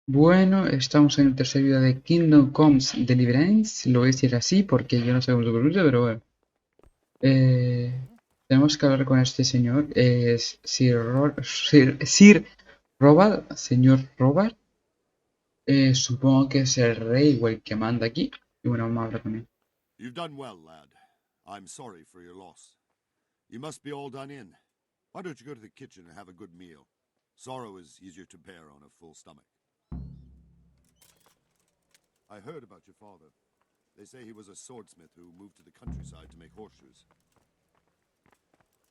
Bueno, estamos en el tercer video de Kingdom Comes Deliverance. Lo voy a decir así porque yo no sé cómo se pronuncia, pero bueno. Tenemos que hablar con este señor. Es Sir Robert, señor Robert. Supongo que es el rey o el que manda aquí. Y bueno, vamos a hablar con él. You've done well, lad. I'm sorry for your loss. You must be all done in. Why don't you go to the kitchen and have a good meal? Sorrow is easier to bear on a full stomach. I heard about your father. They say he was a swordsmith who moved to the countryside to make horseshoes.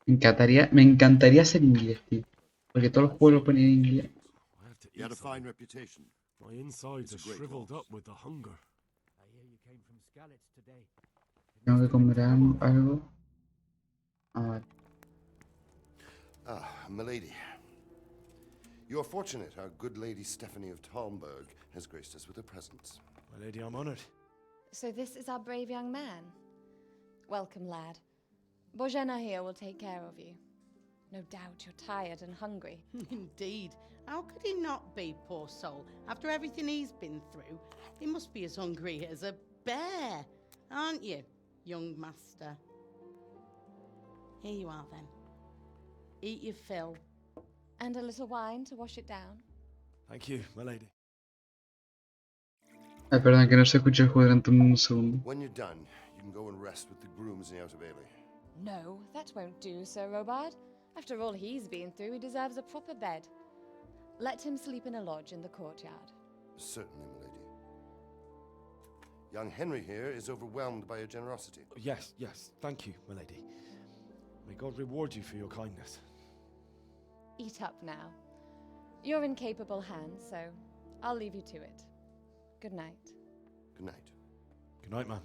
Me encantaría ser inglés, tío. Porque todos los juegos lo ponen en inglés. I have to He had eat a fine something. reputation. My insides are It's a great shriveled loss. up with the hunger. I hear you came from Skalitz today. It Tengo must que have been comer trouble. algo. Ah, vale. Ah, milady. You are fortunate our good lady Stephanie of Talmberg has graced us with her presence. My lady, I'm honored. So this is our brave young man. Welcome, lad. Bojana here will take care of you. No doubt you're tired and hungry. Indeed. How could he not be, poor soul? After everything he's been through, he must be as hungry as a bear, aren't you, young master? Here you are, then. Eat your fill. And a little wine to wash it down. Thank you, my lady. Ay, perdón, que no se escucha el juego durante un segundo. When you're done, you can go and rest with the grooms in the outer bailey. No, that won't do, Sir Robard. After all he's been through, he deserves a proper bed. Let him sleep in a lodge in the courtyard. Certainly, milady. Young Henry here is overwhelmed by your generosity. Yes, thank you, my lady. May God reward you for your kindness. Eat up now. You're in capable hands, so I'll leave you to it. Good night. Good night. Good night, man.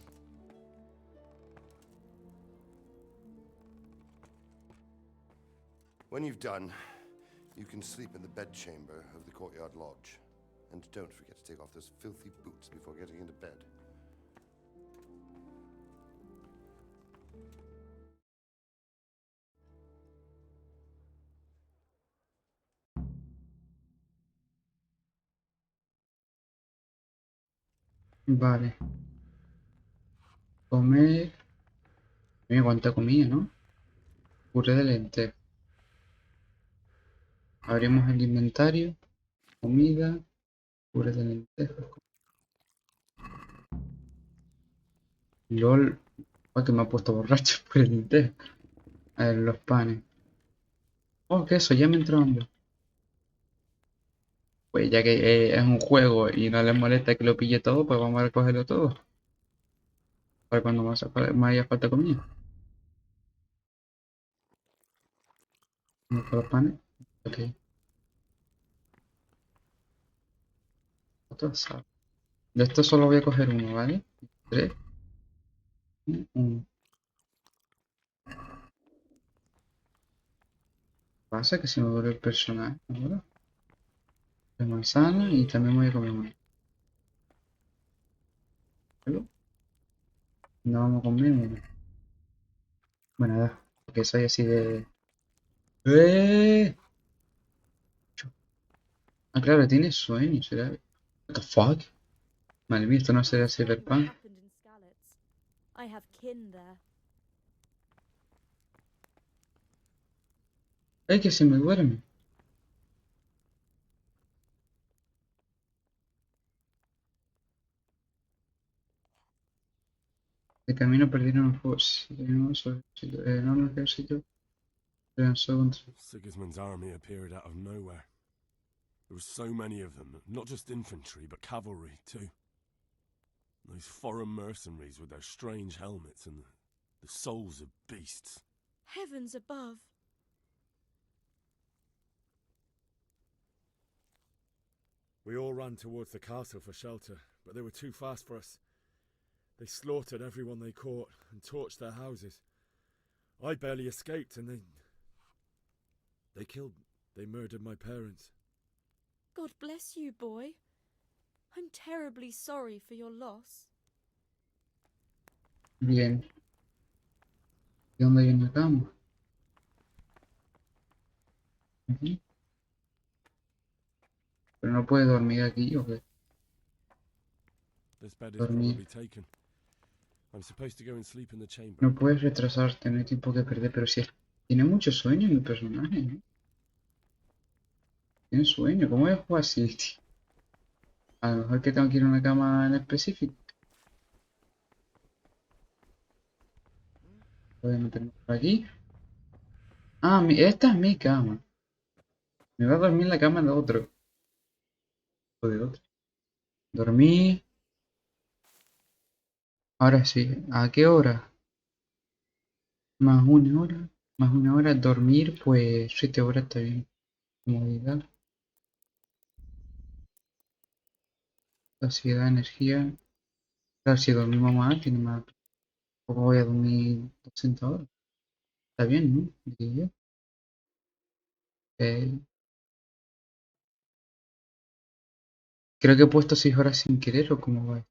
When you've done, you can sleep in the bedchamber of the courtyard lodge. And don't forget to take off those filthy boots before getting into bed. Vale. Comer. Mira cuánta comida, ¿no? Puré de lentejas. Abrimos el inventario. Comida. Puré de lentejas. LOL. Oh, que me ha puesto borracho por el lentejas. A ver, los panes. Oh, que eso, ya me entró hambre. Pues ya que es un juego y no les molesta que lo pille todo, pues vamos a recogerlo todo. Para cuando me haya falta comida. Vamos con los panes. Ok. Otro sal. De esto solo voy a coger uno, ¿vale? 3. 1. Pasa que se me vuelve el personaje ahora. De manzana y también voy a comer uno. ¿Vale? No vamos a comer uno. Bueno, da. Porque soy así de... ¡Eh! Ah, claro, tiene sueño, será. What the fuck? Madre mía, esto no será Cyberpunk. Happened in Skalitz. I have kin there. ¡Ay, que se me duerme! De camino perdieron el juego. No, el ejército. Se lanzó contra... Sigismund's army appeared out of nowhere. There were so many of them, not just infantry, but cavalry, too. Those foreign mercenaries with their strange helmets and the souls of beasts. Heavens above. We all ran towards the castle for shelter, but they were too fast for us. They slaughtered everyone they caught and torched their houses. I barely escaped, and they murdered my parents. God bless you, boy. I'm terribly sorry for your loss. Bien. ¿Y dónde hay una cama? Pero no puede dormir aquí, ¿o qué? This bed is Dormir. probably taken. I'm supposed to go and sleep in the chamber. No puedes retrasarte, no hay tiempo que perder, pero sí. Tiene mucho sueño mi personaje, ¿no? Tiene sueño, ¿cómo voy a jugar así, tío? A lo mejor que tengo que ir a una cama en específico. Voy a meterme por aquí. Ah, esta es mi cama. Me va a dormir en la cama de otro. O de otro. Dormí. Ahora sí. ¿A qué hora? Más una hora. Más una hora. Dormir, pues 7 horas está bien. Comodidad. Saciedad, energía. Claro, si dormimos más, tiene más. Tampoco voy a dormir 200 horas. Está bien, ¿no? Diría yo. Eh, Creo que he puesto 6 horas sin querer o cómo va.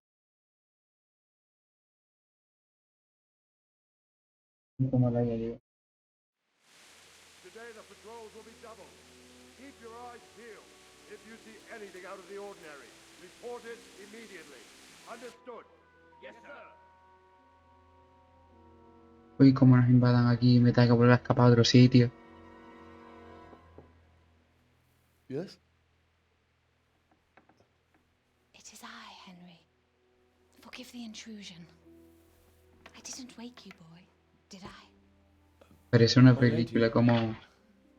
¿Cómo la haya llevado? Today the patrols will be doubled. Keep your eyes peeled. If you see anything out of the ordinary, report it immediately. Understood? Yes, sir. Uy, cómo nos invadan aquí y me tengo que volver a escapar a otro sitio. Yes? It is I, Henry. Forgive the intrusion. I didn't wake you, boy, did I? Parece una My lady. película, como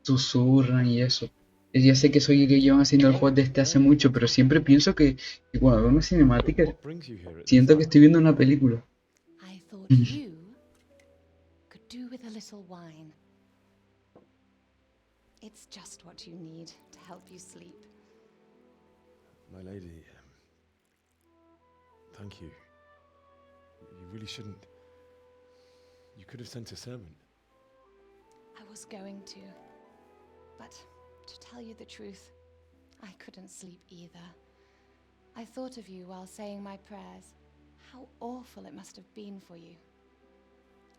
susurran y eso. Y ya sé que soy y que llevan haciendo el juego desde hace mucho, pero siempre pienso que cuando veo una cinemática What brings you here at siento this que estoy viendo una película. I thought you could do with a little wine. It's just what you need to help you sleep. My lady, thank you. You really shouldn't. You could have sent a servant. I was going to, but to tell you the truth, I couldn't sleep either. I thought of you while saying my prayers. How awful it must have been for you.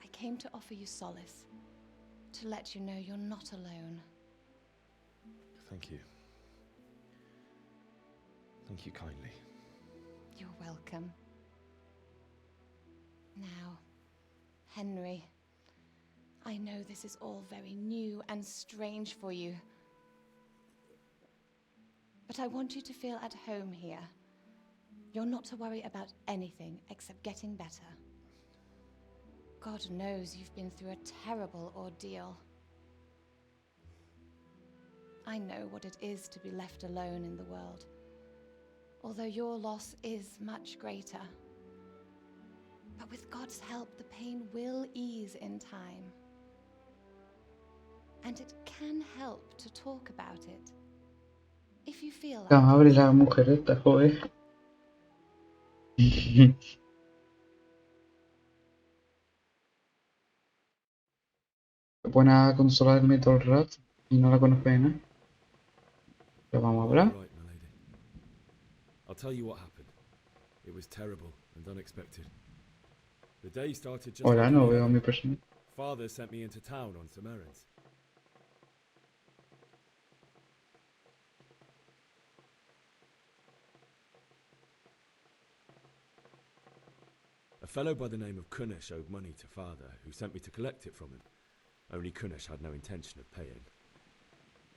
I came to offer you solace, to let you know you're not alone. Thank you. Thank you kindly. You're welcome. Now, Henry, I know this is all very new and strange for you, but I want you to feel at home here. You're not to worry about anything except getting better. God knows you've been through a terrible ordeal. I know what it is to be left alone in the world, although your loss is much greater. But with God's help, the pain will ease in time. And it can help to talk about it, if you feel like Abre it. la mujer esta, joder. Se pone a consolarme todo el rato y no la conozco de nada. Pero vamos a Quite hablar. right, my lady. I'll tell you what happened. It was terrible and unexpected. The day started just Hola, like no any veo a other. mi persona. Father sent me into town on some errands. A fellow by the name of Kunish owed money to father, who sent me to collect it from him. Only Kunish had no intention of paying.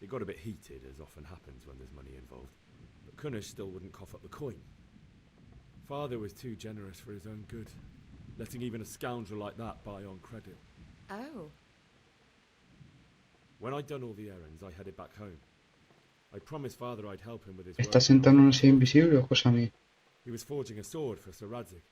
It got a bit heated, as often happens when there's money involved, but Kunish still wouldn't cough up the coin. Father was too generous for his own good, letting even a scoundrel like that buy on credit. Oh. When I'd done all the errands, I headed back home. I promised father I'd help him with his ¿Está work. sentado en una silla invisible o cosa mía? He was forging a sword for Sir Radzig.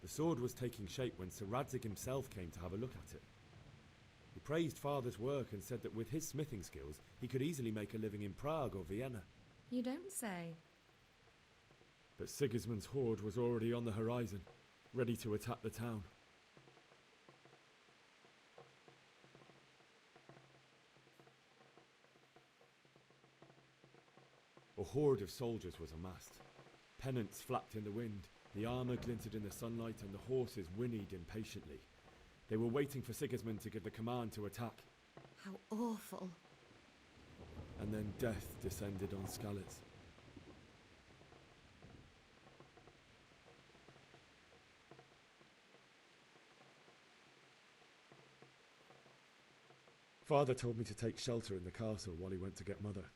The sword was taking shape when Sir Radzig himself came to have a look at it. He praised father's work and said that with his smithing skills, he could easily make a living in Prague or Vienna. You don't say. But Sigismund's horde was already on the horizon, ready to attack the town. A horde of soldiers was amassed. Pennants flapped in the wind, The armour glinted in the sunlight and the horses whinnied impatiently. They were waiting for Sigismund to give the command to attack. How awful. And then death descended on Skalitz. Father told me to take shelter in the castle while he went to get Mother.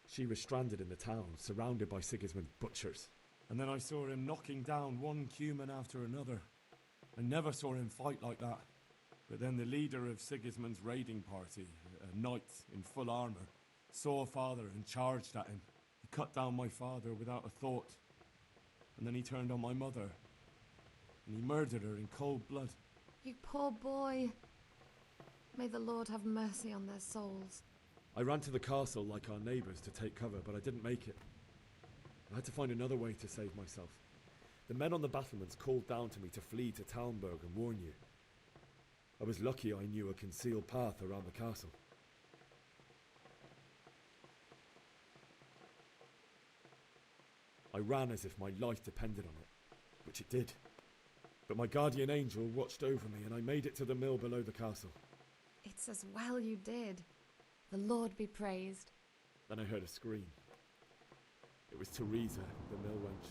She was stranded in the town, surrounded by Sigismund's butchers. And then I saw him knocking down one human after another. I never saw him fight like that. But then the leader of Sigismund's raiding party, a knight in full armour, saw Father and charged at him. He cut down my father without a thought. And then he turned on my mother. And he murdered her in cold blood. You poor boy. May the Lord have mercy on their souls. I ran to the castle like our neighbours to take cover, but I didn't make it. I had to find another way to save myself. The men on the battlements called down to me to flee to Talmberg and warn you. I was lucky I knew a concealed path around the castle. I ran as if my life depended on it, which it did. But my guardian angel watched over me and I made it to the mill below the castle. It's as well you did. The Lord be praised. Then I heard a scream. It was Teresa, the mill wench.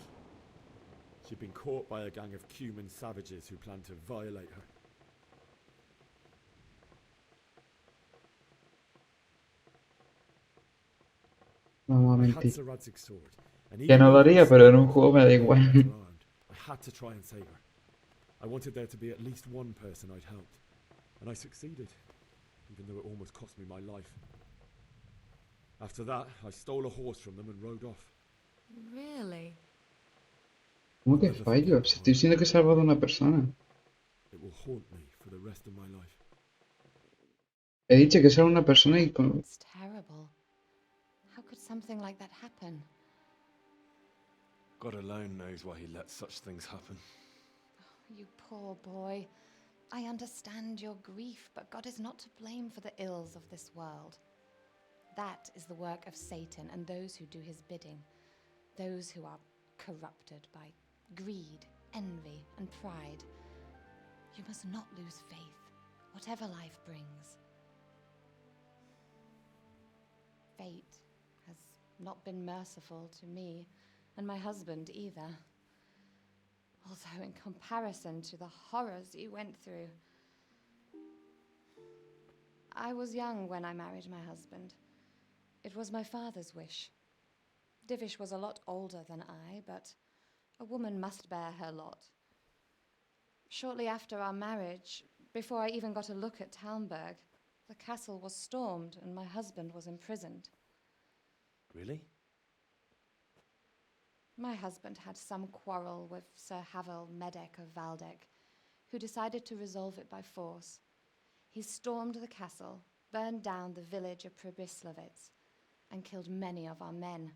She'd been caught by a gang of Cuman savages who planned to violate her. Vamos a I had mentir. Sir Radzig's sword, and Que even no though lo there haría, was pero en un still juego me da no igual. one around, I had to try and save her. I wanted there to be at least one person I'd helped, and I succeeded, even though it almost cost me my life. After that, I stole a horse from them and rode off. Really? ¿Cómo que I'll never fallo? forget Si the estoy diciendo que he salvado a una persona. It will haunt me for the rest of my life. He dicho que salvo a una persona y con... It's terrible. How could something like that happen? God alone knows why he lets such things happen. You poor boy. I understand your grief, but God is not to blame for the ills of this world. That is the work of Satan and those who do his bidding, those who are corrupted by greed, envy, and pride. You must not lose faith, whatever life brings. Fate has not been merciful to me, and my husband either. Although in comparison to the horrors you went through. I was young when I married my husband. It was my father's wish. Divish was a lot older than I, but a woman must bear her lot. Shortly after our marriage, before I even got a look at Talmberg, the castle was stormed and my husband was imprisoned. Really? My husband had some quarrel with Sir Havel Medek of Valdek, who decided to resolve it by force. He stormed the castle, burned down the village of Pribyslavitz, and killed many of our men,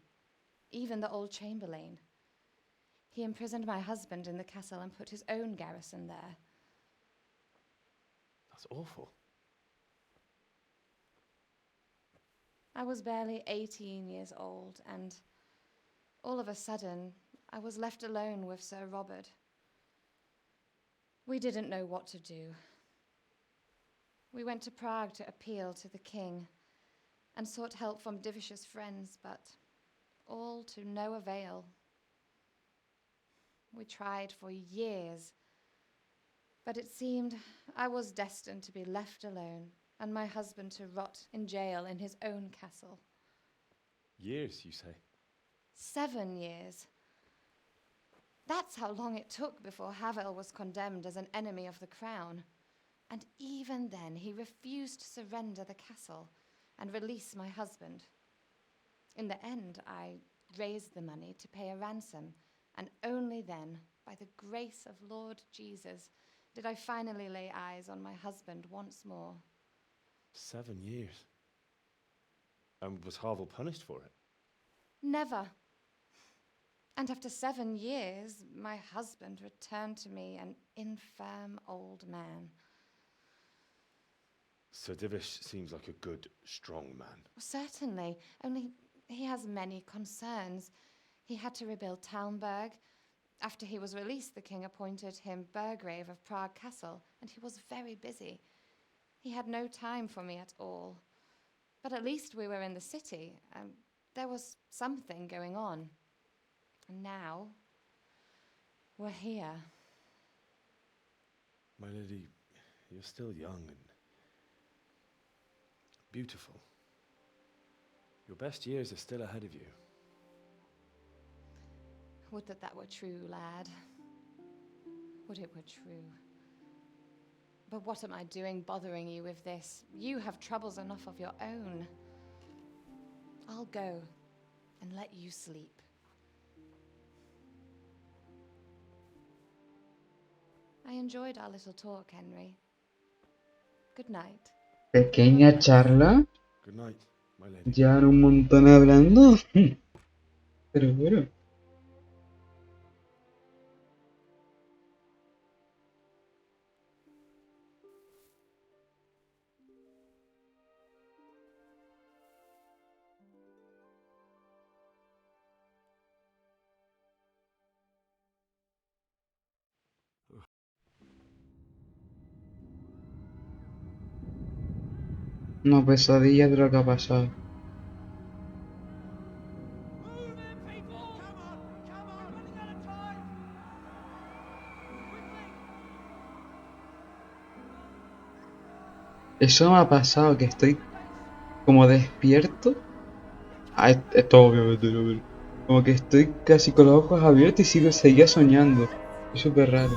even the old chamberlain. He imprisoned my husband in the castle and put his own garrison there. That's awful. I was barely 18 years old, and all of a sudden, I was left alone with Sir Robert. We didn't know what to do. We went to Prague to appeal to the king and sought help from Divish's friends, but all to no avail. We tried for years, but it seemed I was destined to be left alone and my husband to rot in jail in his own castle. Years, you say? 7 years. That's how long it took before Havel was condemned as an enemy of the crown. And even then, he refused to surrender the castle and release my husband. In the end, I raised the money to pay a ransom, and only then, by the grace of Lord Jesus, did I finally lay eyes on my husband once more. 7 years. And was Havel punished for it? Never. And after 7 years, my husband returned to me an infirm old man. Sir Divish seems like a good, strong man. Certainly, only he has many concerns. He had to rebuild Talmberg. After he was released, the king appointed him Burgrave of Prague Castle, and he was very busy. He had no time for me at all. But at least we were in the city, and there was something going on. And now, we're here. My lady, you're still young and beautiful. Your best years are still ahead of you. Would that that were true, lad. Would it were true. But what am I doing bothering you with this? You have troubles enough of your own. I'll go and let you sleep. I enjoyed our little talk, Henry. Good night. Pequeña charla. Good night, my lady. Llevan un montón hablando. Pero bueno. Una pesadilla de lo que ha pasado. Eso me ha pasado, que estoy como despierto. Ah, esto obviamente no, pero como que estoy casi con los ojos abiertos y seguía soñando. Es súper raro.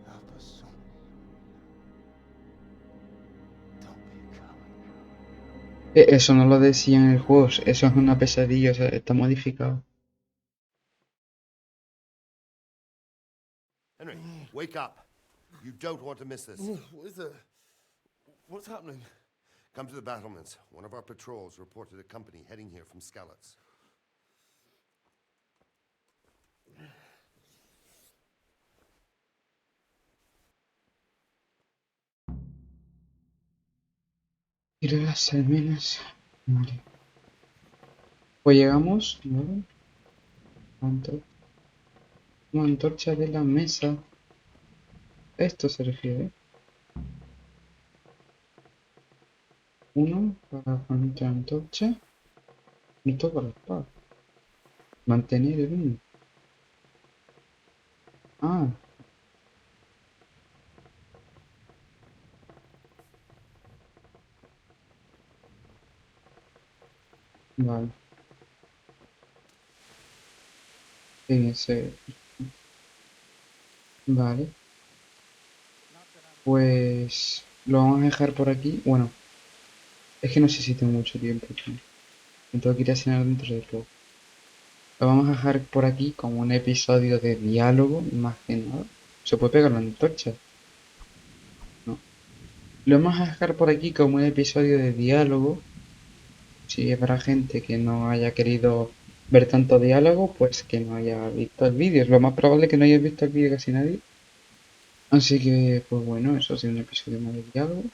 Help us, son. Don't be a coward. Eso no lo decía en el juego, eso es una pesadilla, o sea, está modificado. Henry, wake up. You don't want to miss this. What is it? What's happening? Come to the battlements. One of our patrols reported a company heading here from Skalitz. Ir a las almenas. Vale. Pues llegamos, ¿vale? Una antorcha de la mesa. Esto se refiere. Uno para poner la antorcha. Y todo para la espada. Mantener el uno. Ah. Vale. En ese. Vale. Pues lo vamos a dejar por aquí. Bueno, es que no sé si tengo mucho tiempo aquí. Me tengo que ir a cenar dentro de poco. Lo vamos a dejar por aquí como un episodio de diálogo, más que nada. ¿Se puede pegar la antorcha? No. Lo vamos a dejar por aquí como un episodio de diálogo. Si habrá gente que no haya querido ver tanto diálogo, pues que no haya visto el vídeo. Es lo más probable que no haya visto el vídeo casi nadie. Así que, pues bueno, eso ha sido un episodio más de diálogo.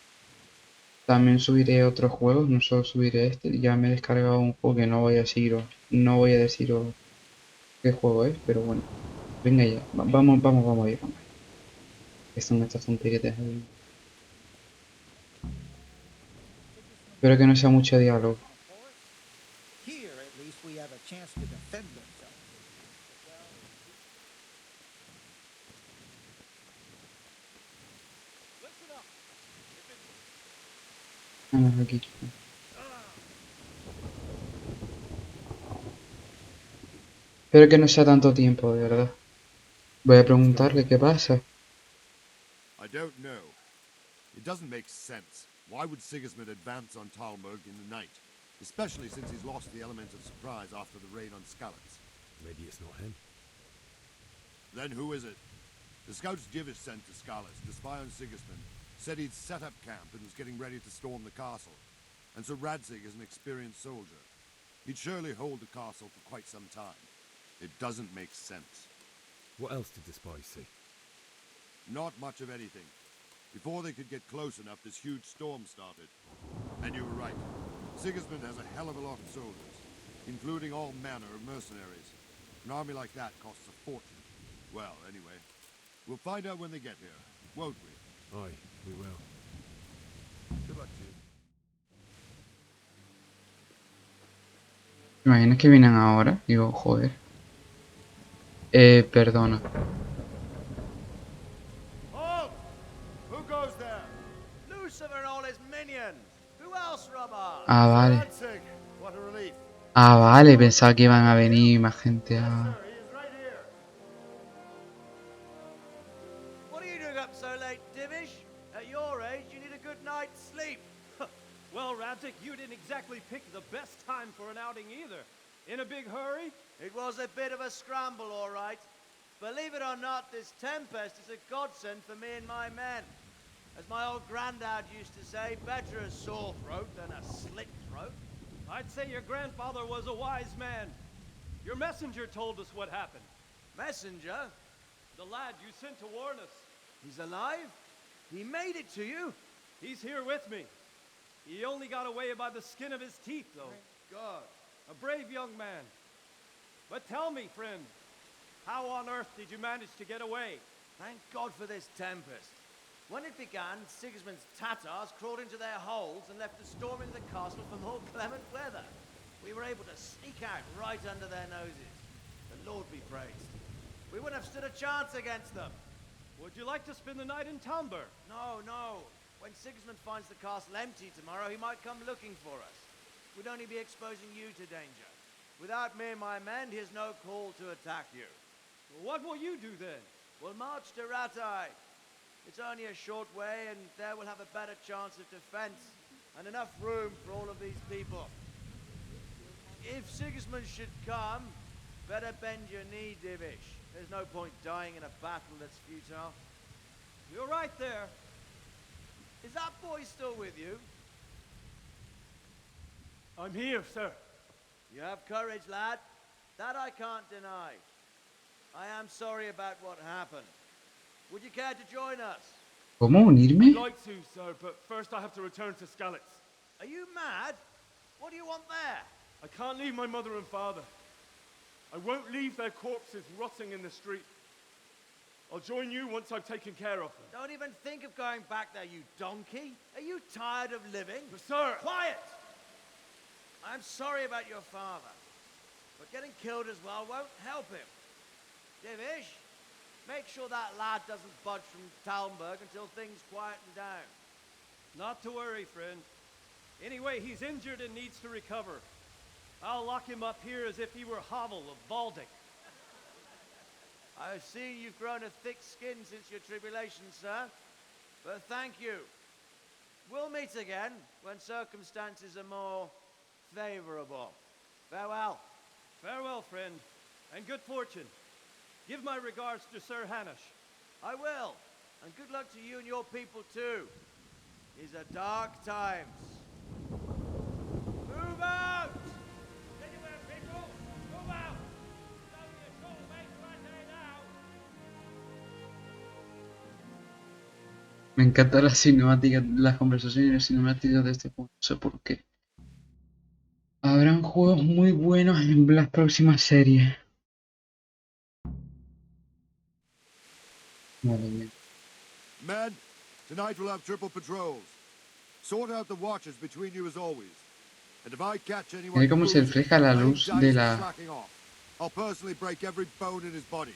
También subiré otros juegos, no solo subiré este. Ya me he descargado un juego que no voy a deciros qué juego es, pero bueno. Venga ya, vamos a ir. ¿Qué son estas tonterías ahí? Espero que no sea mucho diálogo. Here, at least, we have a chance to defend ourselves. Vamos aquí. Espero que no sea tanto tiempo, de verdad. Voy a preguntarle qué pasa. I don't know. It doesn't make sense. Why would Sigismund advance on Talmberg in the night? Especially since he's lost the element of surprise after the raid on Skalitz. Maybe it's not him. Then who is it? The scouts Jivish sent to Skalitz to spy on Sigismund said he'd set up camp and was getting ready to storm the castle. And so Radzig is an experienced soldier. He'd surely hold the castle for quite some time. It doesn't make sense. What else did the spies see? Not much of anything. Before they could get close enough, this huge storm started. And you were right. Sigismund has a hell of a lot of soldiers. including all manner of mercenaries. An army like that costs a fortune. Well, anyway, we'll find out when they get here, won't we? Aye, we will. Good luck to you. ¿Te imaginas que vienen ahora? Digo, joder. Perdona. Halt! Who goes there? Lucifer and all his minions. Who else, Robert? Ah, vale. Radsig, what a relief. Ah, vale, pensaba que iban a venir más gente Yes, a... sir, he is right here. What are you doing up so late, Divish? At your age, you need a good night's sleep. Well, Radzik, you didn't exactly pick the best time for an outing either. In a big hurry? It was a bit of a scramble, all right. Believe it or not, this tempest is a godsend for me and my men. As my old granddad used to say, better a sore throat than a slit throat. I'd say your grandfather was a wise man. Your messenger told us what happened. Messenger? The lad you sent to warn us. He's alive? He made it to you? He's here with me. He only got away by the skin of his teeth, though. Thank God. A brave young man. But tell me, friend, how on earth did you manage to get away? Thank God for this tempest. When it began, Sigismund's Tatars crawled into their holes and left us storming the castle for more clement weather. We were able to sneak out right under their noses. The Lord be praised. We wouldn't have stood a chance against them. Would you like to spend the night in Talmberg? No, no. When Sigismund finds the castle empty tomorrow, he might come looking for us. We'd only be exposing you to danger. Without me and my men, he has no call to attack you. What will you do then? We'll march to Ratai. It's only a short way, and there we'll have a better chance of defense and enough room for all of these people. If Sigismund should come, better bend your knee, Divish. There's no point dying in a battle that's futile. You're right there. Is that boy still with you? I'm here, sir. You have courage, lad. That I can't deny. I am sorry about what happened. Would you care to join us? ¿Cómo unirme? I'd like to, sir, but first I have to return to Skalitz. Are you mad? What do you want there? I can't leave my mother and father. I won't leave their corpses rotting in the street. I'll join you once I've taken care of them. Don't even think of going back there, you donkey. Are you tired of living? But sir! Quiet! I'm sorry about your father, but getting killed as well won't help him. Divish, make sure that lad doesn't budge from Talmberg until things quieten down. Not to worry, friend. Anyway, he's injured and needs to recover. I'll lock him up here as if he were Havel of Baldic. I've seen you've grown a thick skin since your tribulation, sir. But thank you. We'll meet again when circumstances are more favorable. Farewell. Farewell, friend, and good fortune. Give my regards to Sir Hanush. I will. And good luck to you and your people, too. These are dark times. Move out! Anywhere, people! Move out! It's only a short way to Ratai now. Me encantan las cinemáticas, las conversaciones cinemáticas de este juego, no sé por qué. Habrán juegos muy buenos en las próximas series. Madre mía. Men, tonight we'll have triple patrols. Sort out the watches between you as always. And if I catch anyone Mira cómo se refleja la luz de la... slacking off, I'll personally break every bone in his body.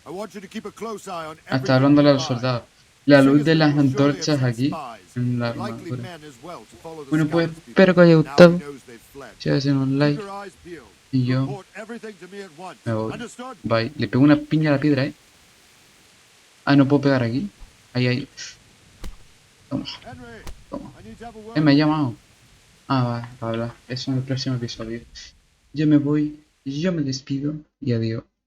I want you to keep a close eye on Hasta everything hablándole a los nearby. soldados. La luz de las Sigismund will surely have antorchas sent aquí spies, en la likely armadura. men as well, to follow the Bueno, pues scouts before. espero que os haya Now he gustado. knows they've fled. Si hacen un Keep like your eyes peeled. y yo Report everything to me at once. me voy. Understood? Bye. Le pego una piña a la piedra, Ah, no puedo pegar aquí. Ahí, ahí. Toma, Henry, toma. I need to have a word Me ha with you. llamado. Ah, vale, para hablar. Eso en el próximo episodio. Yo me voy, yo me despido y adiós.